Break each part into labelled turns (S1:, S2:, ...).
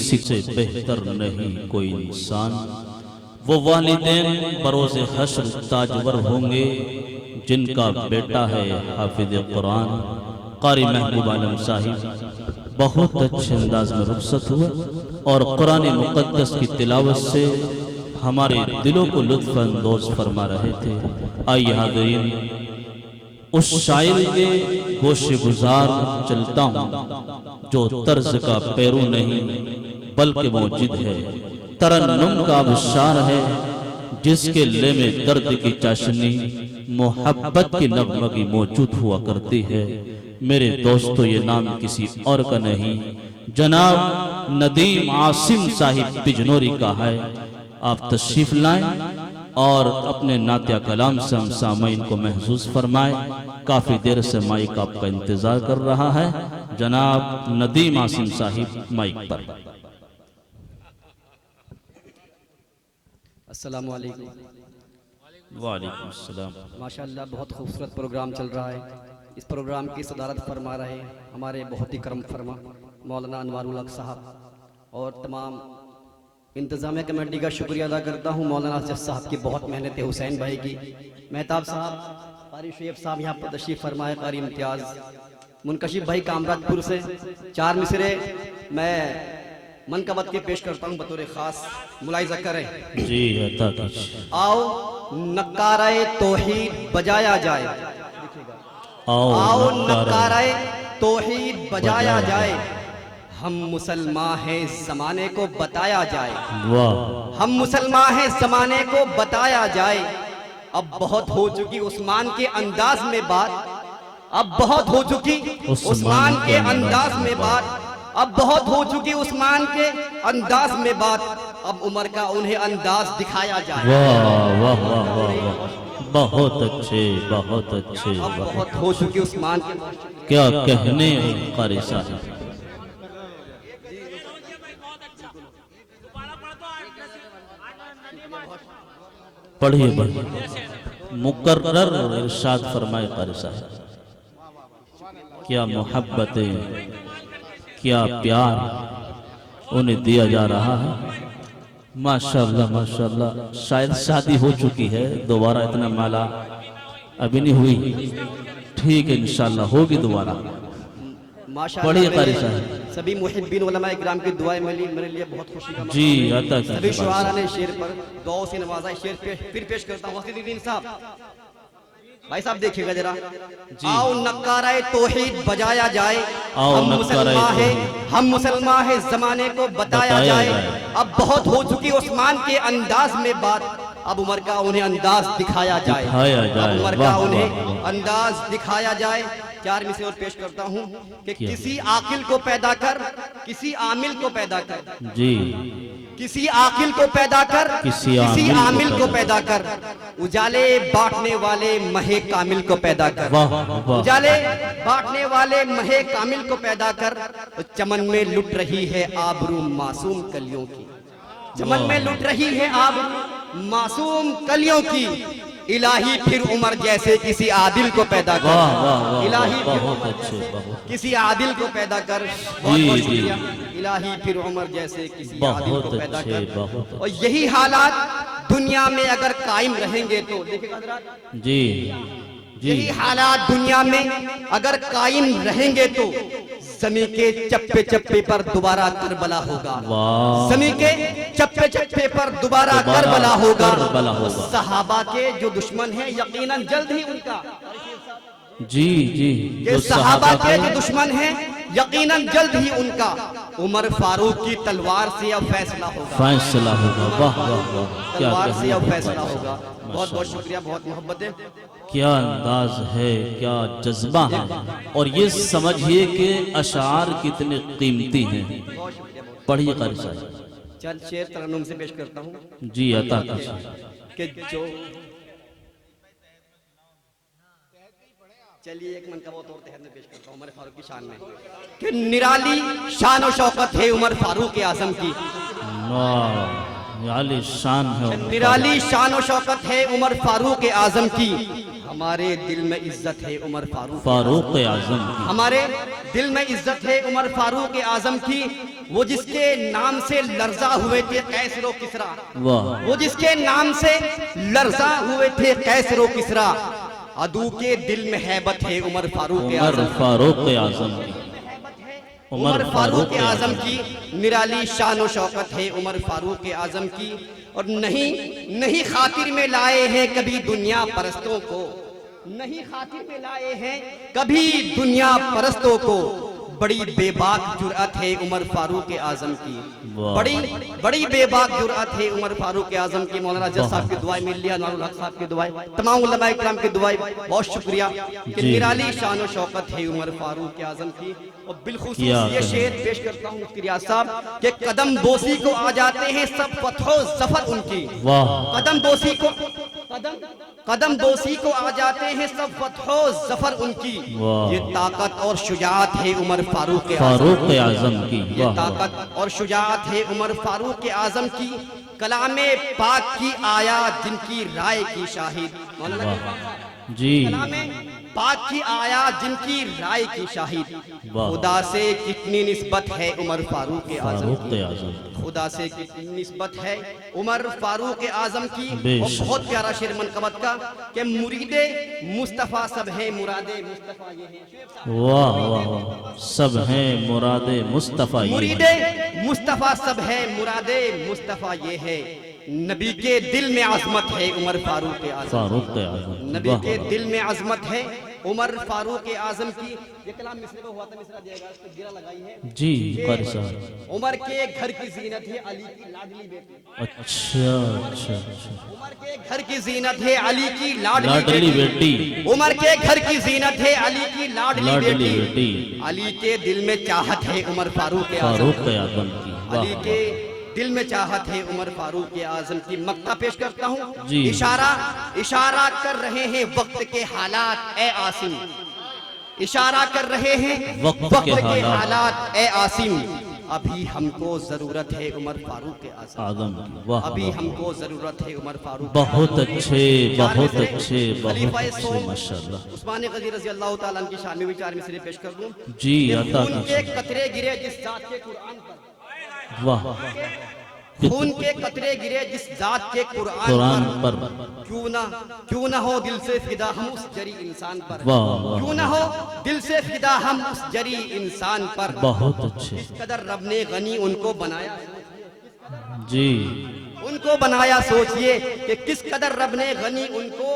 S1: کسی سے بہتر نہیں کوئی انسان۔ وہ والدین بروز حشر تاجور ہوں گے جن کا بیٹا ہے حافظ قرآن قاری محبوب عالم صاحب بہت اچھے انداز میں رخصت ہوئے اور قرآن مقدس کی تلاوت سے ہمارے دلوں کو لطف اندوز فرما رہے تھے۔ آئیے حاضرین اس شاعر کے گوش گزار چلتا ہوں جو طرز کا پیرو نہیں بلکہ موجد ہے، ترنم کا ابشار ہے جس کے لے میں درد کی چاشنی محبت کی نغمگی موجود ہوا کرتی ہے۔ میرے دوستو یہ نام کسی اور کا نہیں جناب ندیم عاصم صاحب بجنوری کا ہے۔ آپ تشریف لائیں اور اپنے نعتیہ کلام سے ہم سامعین کو محظوظ فرمائیں۔ کافی دیر سے مائک آپ کا انتظار کر رہا ہے۔ جناب ندیم عاصم صاحب مائک پر۔
S2: السلام علیکم۔
S1: وعلیکم السلام۔
S2: ماشاءاللہ بہت خوبصورت پروگرام چل رہا ہے۔ اس پروگرام کی صدارت فرما رہے ہیں ہمارے بہت ہی کرم فرما مولانا انوار الحق صاحب، اور تمام انتظامیہ کمیٹی کا شکریہ ادا کرتا ہوں مولانا اسجد صاحب کی بہت محنت ہے، حسین بھائی کی، مہتاب صاحب، قاری شعیب صاحب یہاں پر تشریف فرمائے، قاری امتیاز، منکشف بھائی کامرات پور سے۔ 4 مصرے میں منقبت کے پیش کرتا ہوں بطور خاص، ملاحظہ کریں۔
S1: جی عطا کیجیے۔
S2: آؤ نکارہ توحید بجایا جائے، آؤ نکارہ توحید بجایا جائے، ہم مسلمان ہیں زمانے کو بتایا جائے، ہم مسلمان ہیں زمانے کو بتایا جائے۔ اب بہت ہو چکی عثمان کے انداز میں بات، اب بہت ہو چکی عثمان کے انداز میں بات، اب بہت ہو چکی عثمان کے انداز میں بات، اب عمر کا انہیں انداز دکھایا جائے۔
S1: واہ واہ واہ واہ واہ، بہت اچھے بہت اچھے،
S2: اب بہت ہو چکی عثمان کے،
S1: کیا کہنے قاری صاحب۔ پڑھیے پڑھیے، مقرر ارشاد فرمائے قاری صاحب۔ کیا محبتیں، کیا پیار انہیں دیا جا رہا ہے۔ ماشاءاللہ ماشاءاللہ، شاید شادی ہو چکی ہے، دوبارہ اتنا مالا ابھی نہیں ہوئی، ٹھیک ہے انشاءاللہ ہوگی دوبارہ۔ پڑھیے قاری صاحب۔
S2: سبھی محبین علماء اکرام کی دعائیں میرے لیے بہت خوشی کا
S1: جی عطا کیجیے۔
S2: سبھی شعراء نے شعر پر دعاؤں سے نوازا ہے، شعر پھر پیش کرتا ہوں۔ حسین الدین صاحب، بھائی صاحب دیکھیے گا ذرا۔ آؤ نکارہ توحید بجایا جائے، ہم مسلمان ہیں، ہم مسلمان ہیں زمانے کو بتایا جائے۔ اب بہت ہو چکی عثمان کے انداز میں بات، اب عمر کا انہیں انداز دکھایا جائے، اب عمر کا انہیں انداز دکھایا جائے۔ 4 مصرے اور پیش کرتا ہوں کہ کسی عاقل کو پیدا کر، کسی عامل کو پیدا کر،
S1: جی
S2: کسی عاقل کو پیدا کر، کسی عامل کو پیدا کر، اجالے بانٹنے والے مہے کامل کو پیدا کر، اجالے بانٹنے والے مہے کامل کو پیدا کر۔ چمن میں لٹ رہی ہے آبرو معصوم کلیوں کی، چمن میں لٹ رہی ہے آبرو معصوم کلیوں کی، الہی پھر عمر جیسے کسی عادل کو پیدا کر، الہی پھر کسی عادل کو پیدا کر، بہت بہت شکریہ۔ الہی پھر عمر جیسے کسی عادل کو پیدا کر۔ اور یہی حالات دنیا میں اگر قائم رہیں گے تو، دیکھیں حضرات،
S1: جی
S2: یہی حالات دنیا میں اگر قائم رہیں گے تو زمین کے چپے چپے پر دوبارہ کربلا ہوگا، زمین کے چپے چپے پر دوبارہ کربلا ہوگا۔ صحابہ کے جو دشمن ہیں یقیناً جلد ہی ان کا،
S1: جی جی،
S2: کہ صحابہ کے جو دشمن ہیں یقیناً جلد ہی ان کا عمر فاروق کی تلوار سے اب فیصلہ ہوگا،
S1: فیصلہ ہوگا۔ واہ واہ واہ،
S2: تلوار سے اب فیصلہ ہوگا۔ بہت بہت شکریہ، بہت محبتیں۔
S1: کیا انداز ہے، کیا جذبہ ہے، اور یہ سمجھئے کہ اشعار کتنے قیمتی ہیں۔ پڑھیے قاری صاحب۔
S2: چند شعر ترنم سے پیش کرتا ہوں
S1: جی عطا کیجیے۔
S2: کہ جو چلیے ایک منقبت اور تحت میں پیش کرتا ہوں عمر فاروق کی شان میں، کہ نرالی شان و شوکت ہے عمر فاروق اعظم کی،
S1: عالی شان ہے،
S2: نرالی شان و شوکت ہے عمر فاروق اعظم کی، ہمارے دل میں عزت ہے عمر
S1: فاروق اعظم کی،
S2: ہمارے دل میں عزت ہے عمر فاروق اعظم کی، وہ جس کے نام سے لرزہ ہوئے تھے قیصر و کسریٰ،
S1: واہ
S2: وہ جس کے نام سے لرزہ ہوئے تھے قیصر و کسریٰ، عدو کے دل میں ہیبت ہے عمر فاروق
S1: عمر
S2: اعظم
S1: فاروق اعظم کی،
S2: عمر فاروق اعظم کی نرالی شان و شوکت ہے عمر فاروق اعظم کی، اور نہیں خاطر میں لائے ہیں کبھی دنیا پرستوں کو، نہیں خاطر میں لائے ہیں کبھی دنیا پرستوں کو، بڑی بے باک جرأت ہے عمر فاروق اعظم کی، بڑی بے باک جرأت ہے عمر فاروق اعظم کی۔ مولانا جج صاحب کی دعائیں مل لیا، انوار الحق صاحب کی دعائیں، تمام علماء اکرام کی دعائیں، بہت شکریہ کہ نرالی شان و شوکت ہے عمر فاروق اعظم کی۔ اور بالخصوص یہ شعر پیش کرتا ہوں مفتی ریاض صاحب کہ قدم بوسی کو آ جاتے ہیں سب فتح و ظفر ان کی، قدم بوسی کو آ جاتے ہیں سب فتح و ظفر ان کی، یہ طاقت اور شجاعت ہے عمر فاروق
S1: اعظم کی،
S2: یہ طاقت اور شجاعت ہے عمر فاروق اعظم کی، کلام پاک کی آیات جن کی رائے کی شاہد،
S1: جی
S2: کلام پاک کی آیات جن کی رائے کی شاہد، خدا سے کتنی نسبت ہے عمر فاروق اعظم کی، خدا سے کتنی نسبت ہے عمر فاروق اعظم کی۔ اور بہت پیارا شعر منقبت کا کہ مرید مصطفیٰ سب ہیں مراد مصطفیٰ یہ ہیں،
S1: واہ واہ سب ہیں مراد مصطفیٰ یہ
S2: مرید مصطفیٰ سب ہے مراد مصطفیٰ یہ ہے، نبی کے دل میں عظمت ہے عمر فاروق اعظم، نبی کے دل میں عظمت ہے عمر فاروق اعظم کی۔ یہ کلام مصرے میں ہوا تھا، مصرہ دیا گا، اس پہ گرہ لگائی ہے
S1: جی قاری صاحب،
S2: عمر کے گھر کی زینت ہے علی کی لاڈلی بیٹی،
S1: اچھا
S2: عمر کے گھر کی زینت ہے علی کی لاڈلی
S1: لاڈلی
S2: بیٹی،
S1: بیٹی،
S2: عمر کے گھر کی زینت ہے علی کی لاڈلی
S1: لاڈلی
S2: بیٹی،
S1: بیٹی،
S2: علی کے دل میں چاہت ہے عمر فاروق
S1: فاروق
S2: اعظم،
S1: اعظم کی،
S2: علی کے دل میں چاہت ہے عمر فاروق اعظم کی۔ مقطع پیش کرتا ہوں،
S1: جی
S2: اشارہ کر رہے ہیں وقت کے حالات اے عاصم، اشارہ کر رہے ہیں وقت کے حالات اے عاصم، ابھی ہم کو ضرورت ہے عمر فاروق اعظم کی، ابھی ہم کو ضرورت ہے عمر فاروق،
S1: بہت اچھے بہت اچھے بہت اچھے ماشاءاللہ۔
S2: عثمان غنی رضی اللہ تعالیٰ عنہ کی شان میں بھی چار مصرے پیش کر دوں
S1: جی عطا
S2: خون کے قطرے گرے جس ذات کے قرآن پر،
S1: واہ
S2: خون کے قطرے گرے جس ذات کے قرآن پر، کیوں نہ ہو دل سے فدا ہم اس جری انسان پر، کیوں نہ ہو دل سے فدا ہم اس جری انسان پر،
S1: بہت اچھے
S2: کس قدر رب نے غنی ان کو بنایا،
S1: جی
S2: ان کو بنایا سوچئے کہ کس قدر رب نے غنی ان کو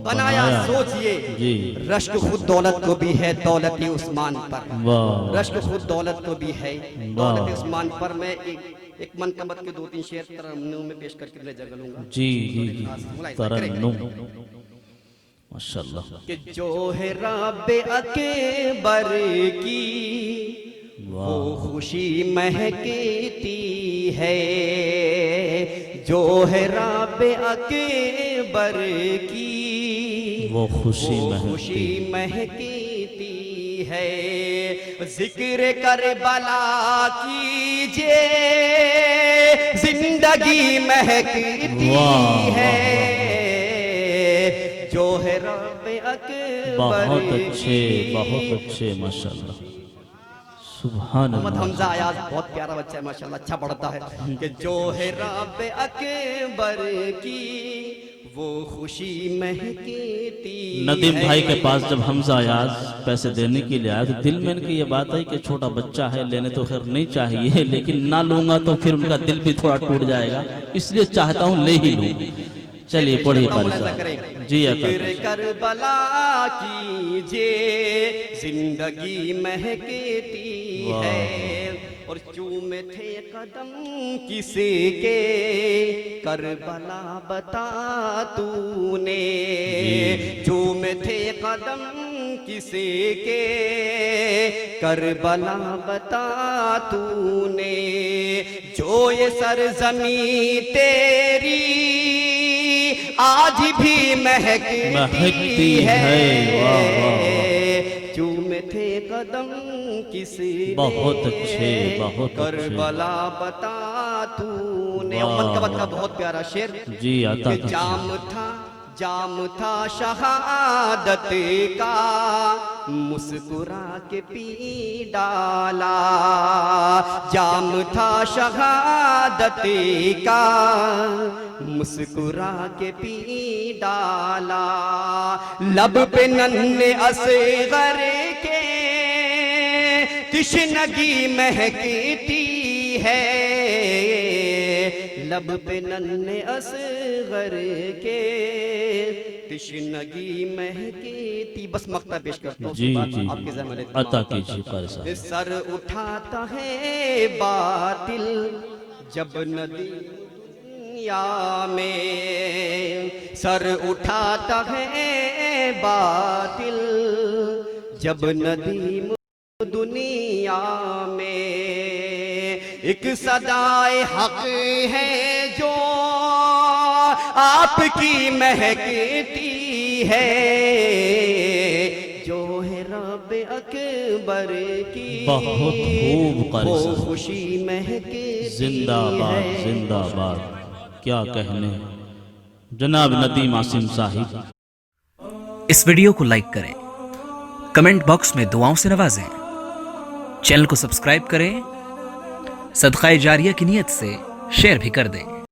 S2: بنایا سوچئے،
S1: جی
S2: رشک خود دولت کو بھی ہے دولت عثمان پر،
S1: واہ
S2: رشک خود دولت کو بھی ہے دولت عثمان پر۔ میں ایک منقبت کے دو تین شعر ترنم میں پیش کر کے لے جگہ لوں گا،
S1: جی جی جی ترنم ماشاءاللہ۔
S2: کہ جو ہے رب اکبر کی وہ خوشی مہکتی ہے، جو ہے رب اکبر کی
S1: وہ
S2: خوشی مہکتی ہے، ذکر کربلا کیجئے زندگی مہکتی ہے، جو ہے رب اکبر
S1: بہت اچھے ماشاءاللہ سبحان
S2: محمد
S1: اللہ۔
S2: حمزہ ایاز بہت پیارا بچہ ہے ماشاءاللہ، اچھا پڑھتا ہے کہ جو ہے رب اکبر کی وہ خوشی مہکتی
S1: ندیم بھائی کے پاس جب حمزہ ایاز پیسے دینے کے لیے آیا تو دل میں ان کی یہ بات ہے کہ چھوٹا بچہ ہے، لینے تو خیر نہیں چاہیے لیکن نہ لوں گا تو پھر ان کا دل بھی تھوڑا ٹوٹ جائے گا، اس لیے چاہتا ہوں لے ہی لوں۔ چلیے پڑھیے قاری صاحب جی عطا
S2: ذکر کربلا کیجئے زندگی مہکتی ہے، اور چومے تھے قدم کسی کے کربلا بتا تو نے، چومے تھے قدم کسی کے کربلا بتا تو نے، جو یہ سرزمین تیری آج بھی مہکتی ہے، چومے تھے قدم کسی
S1: بہت اچھے
S2: کربلا بتا تو نے۔ منقبت کا بہت پیارا شعر
S1: جی عطا
S2: کہ جام تھا جام تھا شہادت کا مسکرا کے پی ڈالا، جام تھا شہادت کا مسکرا کے پی ڈالا، لب پہ ننھے اصغر کے تشنگی مہکتی ہے، لب پہ ننھے اصغر کے تشنگی مہکتی۔ بس مقطع پیش کرتا ہوں،
S1: جی جی
S2: آپ کے ذہن میں
S1: عطا کیجیے قاری صاحب۔
S2: سر اٹھاتا ہے باطل جب ندیم دنیا میں، سر اٹھاتا ہے باطل جب ندیم دنیا میں، ایک صدائے حق ہے جو آپ کی مہکتی ہے، جو ہے رب اکبر کی
S1: بہت خوب قاری
S2: وہ
S1: صاحب،
S2: خوشی مہکتی
S1: زندہ باد
S2: ہے۔
S1: زندہ باد، کیا کہنے جناب ندیم عاصم صاحب۔
S3: اس ویڈیو کو لائک کریں، کمنٹ باکس میں دعاؤں سے نوازیں، چینل کو سبسکرائب کریں، صدقہ جاریہ کی نیت سے شیئر بھی کر دیں۔